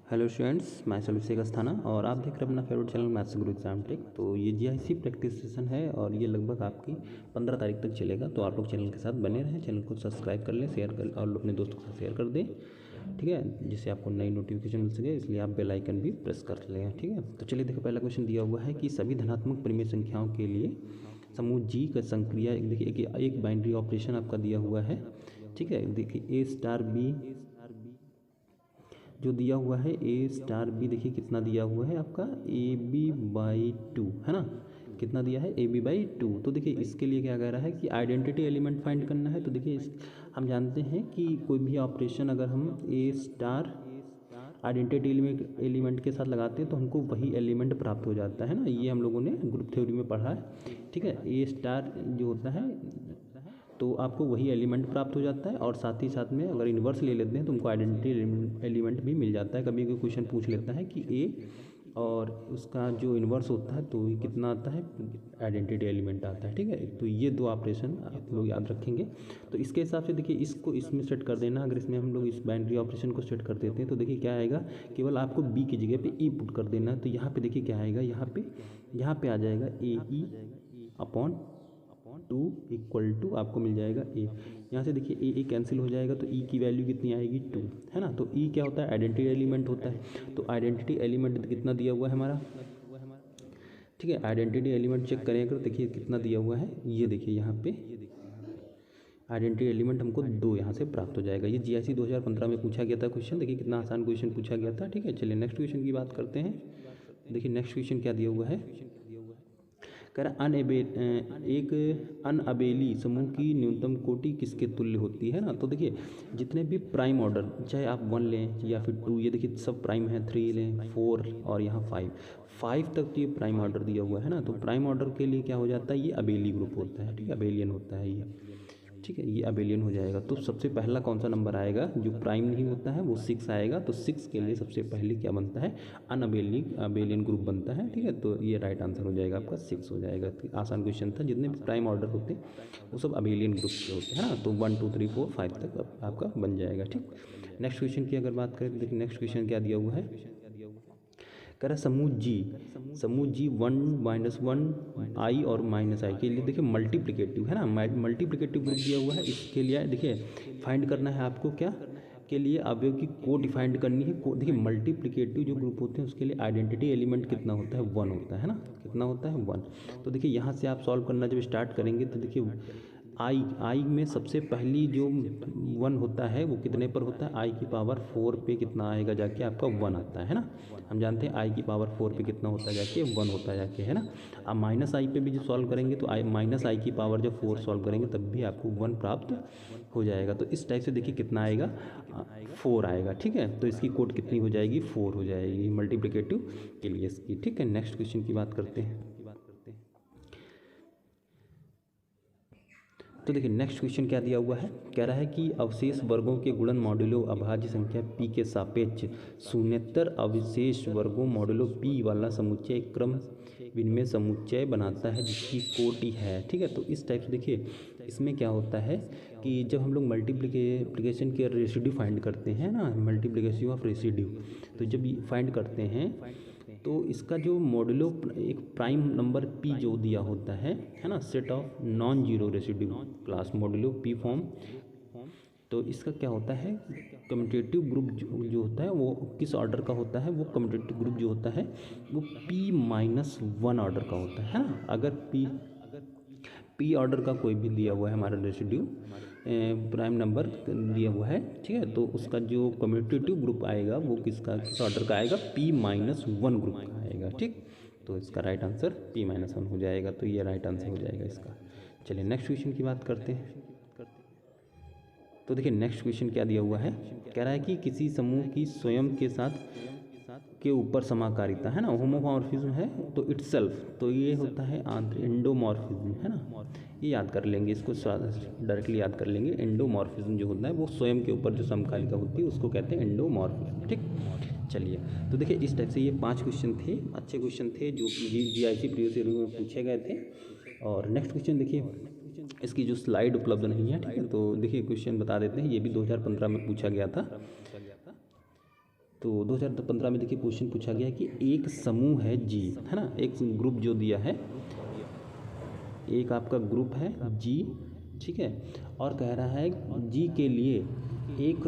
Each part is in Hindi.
हेलो स्टूडेंट्स, मैं अभिषेक अस्थाना और आप देख रहे हैं अपना फेवरेट चैनल मैथ्स गुरु एग्जाम टेक। तो ये जीआईसी प्रैक्टिस सेशन है और ये लगभग आपकी 15 तारीख तक चलेगा। तो आप लोग चैनल के साथ बने रहें, चैनल को सब्सक्राइब कर लें, शेयर कर और अपने दोस्तों के साथ शेयर कर दें, ठीक है, जिससे आपको नई नोटिफिकेशन मिल सके। इसलिए आप बेल आइकन भी प्रेस कर लें, ठीक है। तो चलिए देखो, पहला क्वेश्चन दिया हुआ है कि सभी धनात्मक परिमेय संख्याओं के लिए समूह जी का संक्रिया, देखिए एक बाइनरी ऑपरेशन आपका दिया हुआ है, ठीक है। देखिए ए स्टार बी जो दिया हुआ है, ए स्टार बी देखिए कितना दिया हुआ है आपका ए बी बाई टू, है ना। कितना दिया है, ए बी बाई टू। तो देखिए इसके लिए क्या कह रहा है कि आइडेंटिटी एलिमेंट फाइंड करना है। तो देखिए हम जानते हैं कि कोई भी ऑपरेशन अगर हम ए स्टार आइडेंटिटी एलिमेंट के साथ लगाते हैं तो हमको वही एलिमेंट प्राप्त हो जाता है ना। ये हम लोगों ने ग्रुप थ्योरी में पढ़ा है, ठीक है। ए स्टार जो होता है तो आपको वही एलिमेंट प्राप्त हो जाता है और साथ ही साथ में अगर इन्वर्स ले लेते हैं तो उनको आइडेंटिटी एलिमेंट भी मिल जाता है। कभी कोई क्वेश्चन पूछ लेता है कि ए और उसका जो इन्वर्स होता है तो ये कितना आता है, आइडेंटिटी एलिमेंट आता है, ठीक है। तो ये दो ऑपरेशन आप लोग याद रखेंगे। तो इसके हिसाब से देखिए इसको इसमें सेट कर देना। अगर इसमें हम लोग इस बाइनरी ऑपरेशन को सेट कर देते हैं तो देखिए क्या आएगा, केवल आपको बी की जगह पे ई पुट कर देना है। तो यहाँ पे देखिए क्या आएगा, यहाँ पे आ जाएगा A E upon two equal to आपको मिल जाएगा ए। यहाँ से देखिए ए कैंसिल हो जाएगा तो ई की वैल्यू कितनी आएगी, टू, है ना। तो ई क्या होता है, आइडेंटिटी एलिमेंट होता है। तो आइडेंटिटी एलिमेंट कितना दिया हुआ है हमारा, ठीक है। आइडेंटिटी एलिमेंट चेक करें अगर, देखिए कितना दिया हुआ है, ये देखिए यहाँ पे आइडेंटिटी एलिमेंट हमको दो यहाँ से प्राप्त हो जाएगा। ये जीआईसी 2015 में पूछा गया था क्वेश्चन, देखिए कितना आसान क्वेश्चन पूछा गया था, ठीक है। चलिए नेक्स्ट क्वेश्चन की बात करते हैं। देखिए नेक्स्ट क्वेश्चन क्या दिया हुआ है, कह रहा एक अनअबेली समूह की न्यूनतम कोटि किसके तुल्य होती है ना। तो देखिए जितने भी प्राइम ऑर्डर, चाहे आप 1 लें या फिर 2, ये देखिए सब प्राइम है, 3 लें, 4 और यहाँ 5 तक तो ये प्राइम ऑर्डर दिया हुआ है ना। तो प्राइम ऑर्डर के लिए क्या हो जाता है, ये अबेली ग्रुप होता है, ठीक है, अबेलियन होता है ये, ठीक है, ये अबेलियन हो जाएगा। तो सबसे पहला कौन सा नंबर आएगा जो प्राइम नहीं होता है, वो 6 आएगा। तो 6 के लिए सबसे पहले क्या बनता है, अबेलियन ग्रुप बनता है, ठीक है। तो ये राइट आंसर हो जाएगा आपका 6 हो जाएगा। तो आसान क्वेश्चन था, जितने भी प्राइम ऑर्डर होते हैं वो सब अबेलियन ग्रुप के होते हैं ना। तो 1 2 3 4 5 तक आपका बन जाएगा, ठीक। नेक्स्ट क्वेश्चन की अगर बात करें तो देखिए नेक्स्ट क्वेश्चन क्या दिया हुआ है, कह रहा समूह जी 1 - 1 आई और -i के लिए देखिए मल्टीप्लिकेटिव है ना, मल्टीप्लिकेटिव ग्रुप दिया हुआ है। इसके लिए देखिए फाइंड करना है आपको, क्या के लिए अवयव की को डिफाइंड करनी है। को देखिए मल्टीप्लिकेटिव जो ग्रुप होते हैं उसके लिए आइडेंटिटी एलिमेंट कितना होता है, 1 होता है ना। कितना होता है, 1। तो देखिए यहाँ से आप सॉल्व करना जब स्टार्ट करेंगे तो देखिए आई में सबसे पहली जो 1 होता है वो कितने पर होता है, आई की पावर 4 पे कितना आएगा जाके आपका 1 आता है ना। हम जानते हैं आई की पावर 4 पे कितना होता है जाके 1 होता है जाके, है ना। अब माइनस आई पे भी जो सॉल्व करेंगे तो माइनस आई की पावर जब 4 सॉल्व करेंगे तब भी आपको 1 प्राप्त हो जाएगा। तो इस टाइप से देखिए कितना आएगा, 4 आएगा, ठीक है। तो इसकी कोड कितनी हो जाएगी, 4 हो जाएगी मल्टीप्लिकेटिव के लिए इसकी, ठीक है। नेक्स्ट क्वेश्चन की बात करते हैं। तो देखिए नेक्स्ट क्वेश्चन क्या दिया हुआ है, कह रहा है कि अवशेष वर्गों के गुणन मॉडुलो अभाज्य संख्या p के सापेक्ष शून्येतर अवशेष वर्गों मॉडुलो p वाला समुच्चय एक क्रम विनिमय समुच्चय बनाता है जिसकी कोटि है, ठीक है। तो इस टाइप से देखिए इसमें क्या होता है कि जब हम लोग मल्टीप्लिकेशन के रेसिड्यू फाइंड करते हैं ना, मल्टीप्लिकेशन ऑफ रेसिड्यू, तो जब फाइंड करते हैं तो इसका जो मॉडुलो एक प्राइम नंबर p जो दिया होता है ना, set of non zero residue class modulo p form. तो इसका क्या होता है, कम्यूटेटिव ग्रुप जो होता है वो किस ऑर्डर का होता है, वो कम्यूटेटिव ग्रुप जो होता है वो p-1 ऑर्डर का होता है ना। अगर p ऑर्डर का कोई भी दिया हुआ है हमारा रेसिड्यू, प्राइम नंबर दिया हुआ है, ठीक है, तो उसका जो कम्यूटेटिव ग्रुप आएगा वो किस ऑर्डर का आएगा, p-1 ग्रुप का आएगा, ठीक। तो इसका राइट आंसर p-1 हो जाएगा। तो ये राइट आंसर हो जाएगा इसका। चलिए नेक्स्ट क्वेश्चन की बात करते हैं। तो देखिए नेक्स्ट क्वेश्चन क्या दिया हुआ है, कह रहा है कि किसी समूह की स्वयं के साथ के ऊपर समाकारिता है ना, होमोमॉर्फिज्म है तो इटसेल्फ, तो ये होता है एंडोमॉर्फिज्म, है ना। ये याद कर लेंगे, इसको डायरेक्टली याद कर लेंगे। एंडोमॉर्फिज्म जो होता है वो स्वयं के ऊपर जो समकालिका होती है उसको कहते हैं एंडोमॉर्फिज्म, ठीक। चलिए तो देखिए इस टाइप से ये 5 क्वेश्चन थे, अच्छे क्वेश्चन थे जो जीआईसी प्रीवियस ईयर में पूछे गए थे। और नेक्स्ट क्वेश्चन देखिए, इसकी जो स्लाइड उपलब्ध नहीं है, ठीक है। तो देखिए क्वेश्चन बता देते हैं, ये भी 2015 में पूछा गया था। तो 2015 में देखिए क्वेश्चन पूछा गया है कि एक समूह है जी, है ना, एक ग्रुप जो दिया है, एक आपका ग्रुप है जी, ठीक है, और कह रहा है जी के लिए एक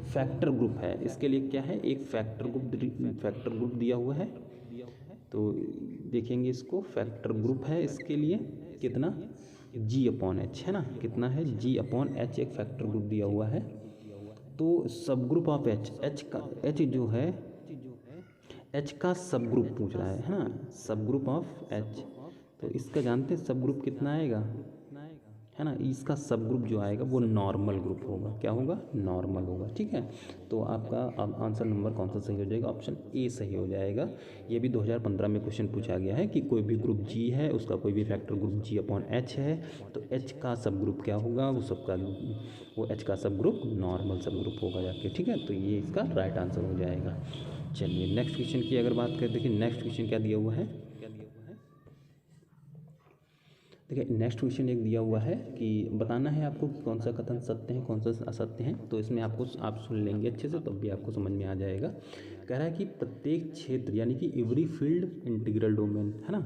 फैक्टर ग्रुप है, इसके लिए क्या है, एक फैक्टर ग्रुप दिया हुआ है। तो देखेंगे इसको, फैक्टर ग्रुप है, इसके लिए कितना, जी अपॉन एच, है ना, कितना है, जी अपॉन एच, एक फैक्टर ग्रुप दिया हुआ है। तो सब ग्रुप ऑफ एच, एच जो है, एच का सब ग्रुप पूछ रहा है ना, सब ग्रुप ऑफ एच, तो इसका जानते हैं सब ग्रुप कितना आएगा, है ना, इसका सब ग्रुप जो आएगा वो नॉर्मल ग्रुप होगा, क्या होगा, नॉर्मल होगा, ठीक है। तो आपका आंसर नंबर कौन सा सही हो जाएगा, ऑप्शन ए सही हो जाएगा। ये भी 2015 में क्वेश्चन पूछा गया है कि कोई भी ग्रुप जी है, उसका कोई भी फैक्टर ग्रुप जी अपॉन एच है, तो एच का सब ग्रुप क्या होगा, वो एच का सब ग्रुप नॉर्मल सब ग्रुप होगा जाके, ठीक है। तो ये इसका राइट आंसर हो जाएगा। चलिए नेक्स्ट क्वेश्चन की अगर बात करें, देखिए नेक्स्ट क्वेश्चन क्या दिया हुआ है, देखिए नेक्स्ट क्वेश्चन एक दिया हुआ है कि बताना है आपको कि कौन सा कथन सत्य है, कौन सा असत्य है। तो इसमें आपको, आप सुन लेंगे अच्छे से तब भी आपको समझ में आ जाएगा। कह रहा है कि प्रत्येक क्षेत्र यानी कि एवरी फील्ड इंटीग्रल डोमेन, है ना,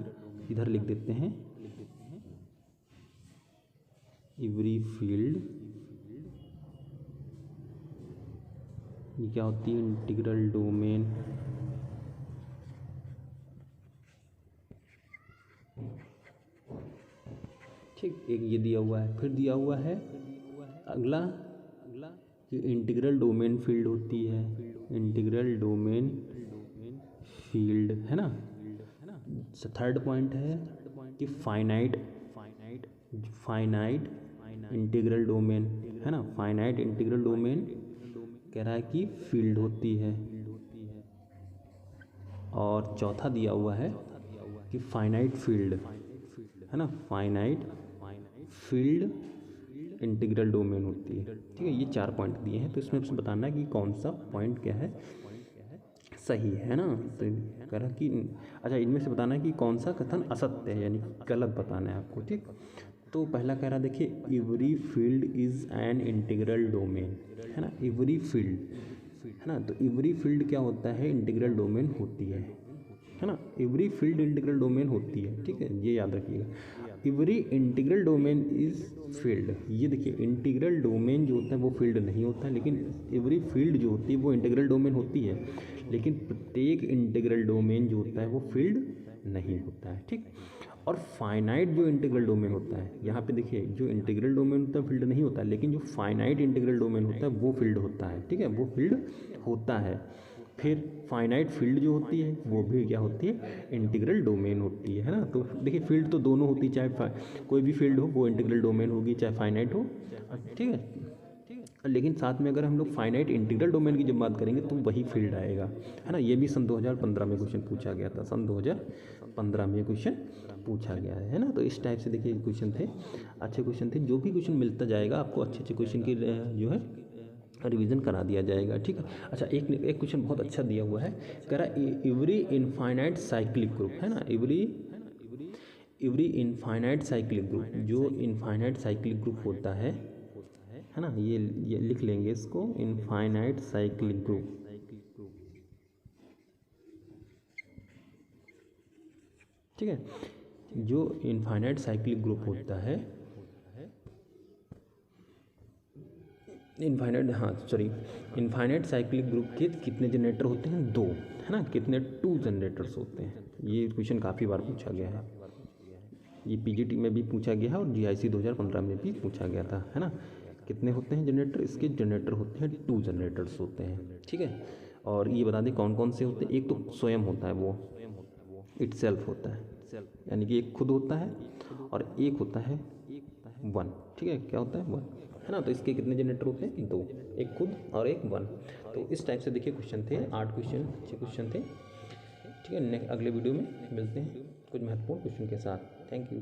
इधर लिख देते हैं, एवरी फील्ड, ये क्या होती है, इंटीग्रल डोमेन, ठीक, एक ये दिया हुआ है। फिर दिया हुआ है अगला कि इंटीग्रल डोमेन फील्ड होती है, इंटीग्रल डोमेन फील्ड, है ना। थर्ड पॉइंट है कि फाइनाइट इंटीग्रल डोमेन, है ना, फाइनाइट इंटीग्रल डोमेन कह रहा है कि फील्ड होती है। और चौथा दिया हुआ है कि फाइनाइट फील्ड, है ना, फाइनाइट फील्ड इंटीग्रल डोमेन होती है, ठीक है। ये 4 पॉइंट दिए हैं, तो इसमें से बताना है कि कौन सा पॉइंट क्या है सही है ना। तो कह रहा कि अच्छा, इनमें से बताना है कि कौन सा कथन असत्य है, यानी गलत बताना है आपको, ठीक। तो पहला कह रहा देखिए, every field is an integral domain, है ना, एवरी फील्ड, है ना, तो एवरी फील्ड क्या होता है, इंटीग्रल डोमेन होती है ना, एवरी फील्ड इंटीग्रल डोमेन होती है, ठीक है, ये याद रखिएगा। Every integral domain is field, ये देखिए इंटीग्रल डोमेन जो होता है वो फील्ड नहीं होता है, लेकिन एवरी फील्ड जो होती है वो इंटीग्रल डोमेन होती है, लेकिन प्रत्येक इंटीग्रल डोमेन जो होता है वो फील्ड नहीं होता है, ठीक। और फाइनाइट जो इंटीग्रल डोमेन होता है, यहाँ पे देखिए जो इंटीग्रल डोमेन होता है फील्ड नहीं होता है, लेकिन जो फाइनाइट इंटीग्रल डोमेन होता है वो फील्ड होता है, ठीक है, वो फील्ड होता है। फिर फाइनाइट फील्ड जो होती है वो भी क्या होती है, इंटीग्रल डोमेन होती है ना। तो देखिए फील्ड तो दोनों होती है, चाहे कोई भी फील्ड हो वो इंटीग्रल डोमेन होगी, चाहे फाइनाइट हो, ठीक है। लेकिन साथ में अगर हम लोग फाइनाइट इंटीग्रल डोमेन की जब बात करेंगे तो वही फील्ड आएगा, है ना। ये भी सन 2015 में क्वेश्चन पूछा गया था, सन 2015 में क्वेश्चन पूछा गया है ना। तो इस टाइप से देखिए क्वेश्चन थे, अच्छे क्वेश्चन थे, जो भी क्वेश्चन मिलता जाएगा आपको अच्छे अच्छे क्वेश्चन की जो है रिवीजन करा दिया जाएगा, ठीक है। अच्छा, एक क्वेश्चन बहुत अच्छा दिया हुआ है, कह रहा एवरी इनफाइनाइट साइक्लिक ग्रुप, है ना, एवरी इनफाइनाइट साइक्लिक ग्रुप, जो इनफाइनाइट साइक्लिक ग्रुप होता है ना, ये लिख लेंगे इसको, इनफाइनाइट साइक्लिक ग्रुप, ठीक है। जो इनफाइनाइट साइक्लिक ग्रुप होता है, इनफाइनाइट साइक्लिक ग्रुप के कितने जनरेटर होते हैं, 2, है ना, कितने, 2 जनरेटर्स होते हैं। ये क्वेश्चन काफ़ी बार पूछा गया है, ये पीजीटी में भी पूछा गया है और जीआईसी 2015 में भी पूछा गया था, है ना। कितने होते हैं जनरेटर, इसके जनरेटर होते हैं 2 जनरेटर्स होते हैं, ठीक है। और ये बता दें कौन कौन से होते हैं, एक तो स्वयं होता है, वो इटसेल्फ होता है, यानी कि एक खुद होता है, और एक होता है 1, ठीक है, क्या होता है 1, है ना। तो इसके कितने जनरेटर होते हैं, 2, एक खुद और एक 1। तो इस टाइप से देखिए क्वेश्चन थे, 8 क्वेश्चन, अच्छे क्वेश्चन थे, ठीक है। अगले वीडियो में मिलते हैं कुछ महत्वपूर्ण क्वेश्चन के साथ। Thank you.